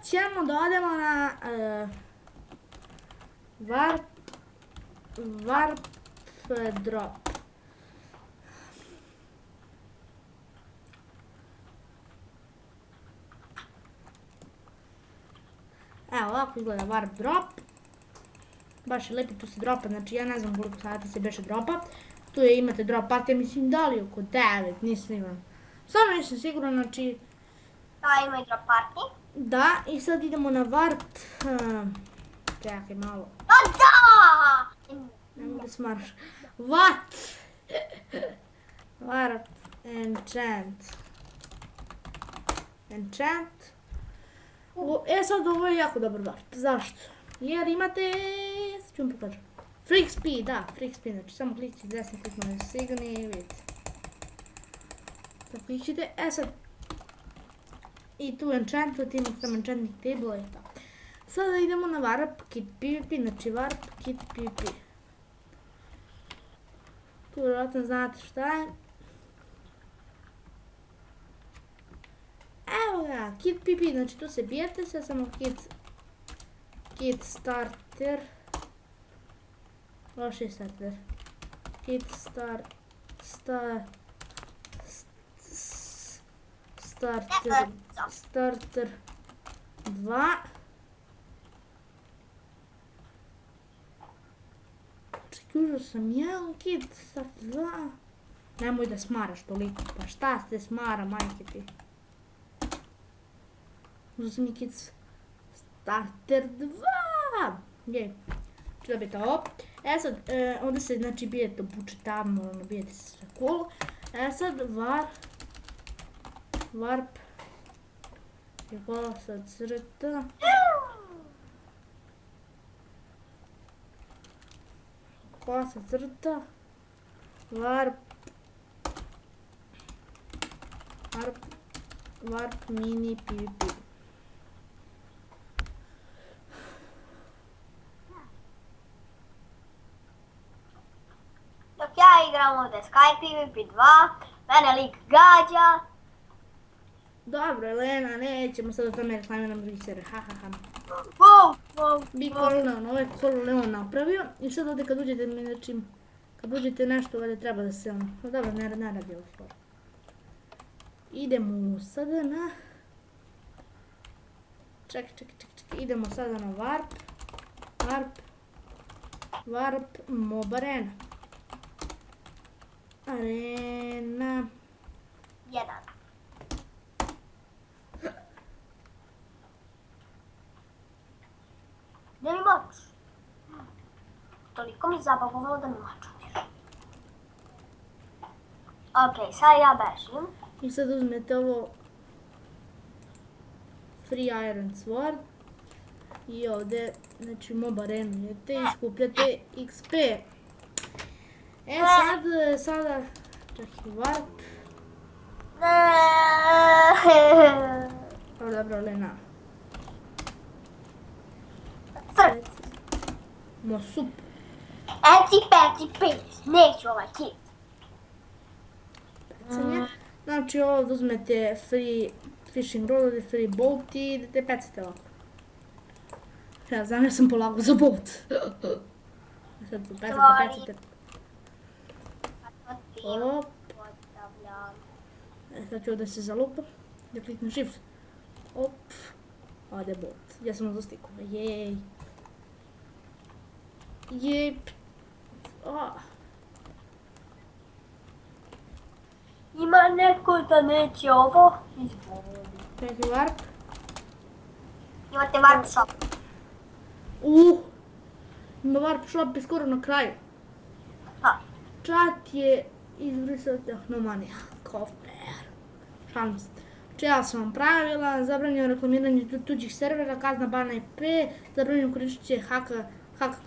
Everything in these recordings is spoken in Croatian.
ćemo da odemo na warp drop. Evo, ovako izgleda warp drop. Baš je lepo, tu se dropa, znači ja ne znam koliko sati se beše dropa. Tu je, imate drop partije, mislim da li oko 9, nisam siguran. Stvarno nisam siguran, znači... Da, ima i drop party. Da, i sad idemo na warp... Čekaj malo. Da! Ne mogu da smaraš. What? Warp enchant. Enchant. Sad ovo je jako dobar warp. Zašto? Jer imate... Sad ću vam pokažem. Free XP, da, free XP, znači samo klikćete desno, klikno na signi i vidite. Tako klikćete, sad... I tu enchant, imate tamo enchanting table i tako. Sada idemo na warp kit PvP, znači warp kit PvP. Tu vjerojatno znate šta je. Evo ga, kit PvP, znači tu se bijete, sad samo kit starter. Loš je starter. Kit starter 2. Čekaj, sam jedan kit starter 2. Nemoj da smaraš toliko, pa šta se smara, majke ti. Uzeo sam i kit starter 2. Jej. Ću dobiti ovo. Sad, ovdje se znači bijete, obuče tamo, bijete se sve cool. Sad, warp. I glasa crta. Glasa crta. Warp mini PvP. Dok ja igram ovdje Sky PvP 2, mene lik gađa. Dobro, Elena, nećemo sad o tome reklamiramo drugi server, hahaha. Bi Corleone, ovo je Corleone napravio i sad ovdje kad uđete, znači, kad uđete nešto, ovdje treba da se ono, no dobro, ne radi ovo skoro. Idemo sada na... Čekaj, idemo sada na warp mob arena. Arena... 1. Gdje mi moć? Toliko mi zabavilo da mi moć utiš. Ok, sad ja bežim. I sad uzmete ovo Free Iron Sword i ovdje, znači mob arenu idete i skupljate XP. Sada, čekaj, warp. Dobro, Lena. Crk. Mo super. Anti-peti-peti, neću ovaj kit. Pecanje. Znači ovdje uzmete free fishing rod, free boat i idete pecate ovako. Ja znam, ja sam polagao za boat. Sad se pecate. Op. Sad ću ovdje se zalupam, da kliknem shift. Op. Ode bot. Ja sam uzeo stikove, jej. Jej. Ima neko da neće ovo izvoli. Čekaj, warp. Imate warp shop. Ima warp shop i skoro na kraju. Ha. Chat je izbrisao tehnomanija. Kofner. Šalim se. Ja sam vam pravila, zabranjeno reklamiranje tuđih servera, kazna bana IP, zabranjeno korištenje haka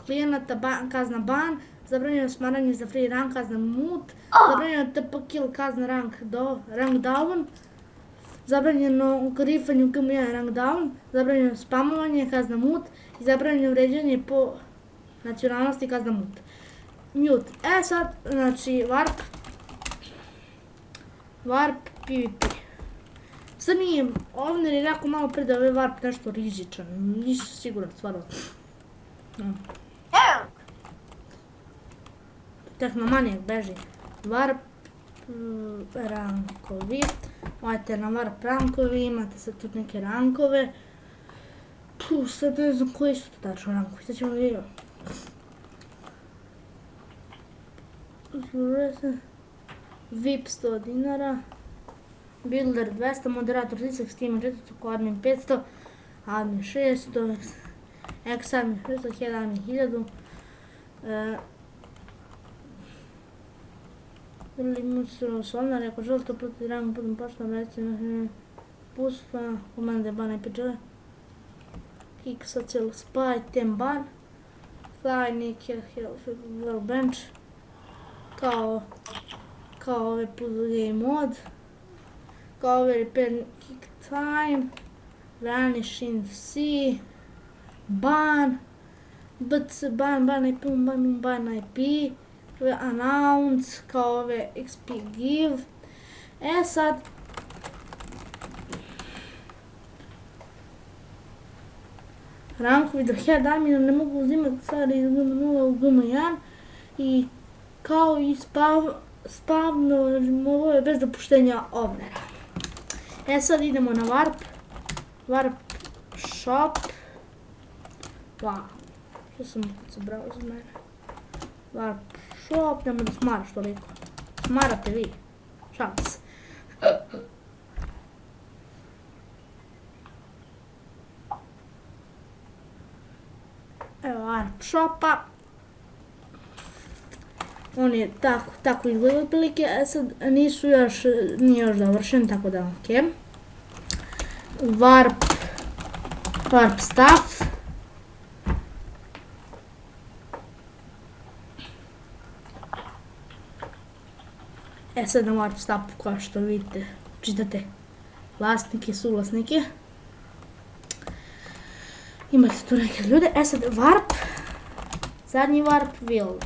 klijenata, kazna ban, zabranjeno smaranje za free rank, kazna mut, zabranjeno TP kill, kazna rank down, zabranjeno grifanje u KM1 rank down, zabranjeno spamovanje, kazna mut i zabranjeno vređanje po nacionalnosti, kazna mut. Mute. Sad, znači, warp PvP. crni ovner je rekao malo pre da je ovaj varp nešto rizičan. Nisam siguran, stvarno. Tehnomanijak beži. Varp rankovi. Odete na varp rankovi, imate sad tu neke rankove. Sad ne znam koji su to tačno rankovi, sad ćemo vidjeti. VIP 100 dinara. Builder 200, moderator 30, Steam 400, admin 500, admin 600, ex-admin 600, head-admin 1000. Sonar, ako želite uplatiti rangu putem poštom, recimo puspa, komande ban IPG, kick social spy, tem ban, fly, nick, bench, kao ove game mod, kao ove repair kick time, vanish in C, ban, bc ban IP, announce, kao ove XP give. Sad rankovi do head admina ne mogu uzimati sada iz GM0 u GM1 i kao i spavno ovo je bez dopuštenja ovnera. Sad idemo na warp shop. Wow, što sam se brao za mene. Warp shop, nemoj da smaraš toliko. Smarate vi, šalim se. Evo warp shopa. On je tako izgleda otprilike, sad nije još završen, tako da ok. Warp stuff. Sad na warp stuffu kao što vidite, čitate vlasnike, suvlasnike. Imate tu neke ljude. Sad warp, zadnji warp build.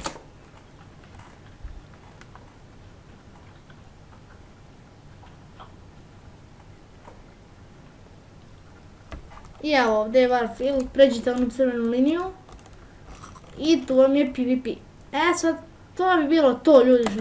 I evo ovdje je warp build, pređite onu crvenu liniju i tu vam je PvP. Sad to bi bilo to ljudi.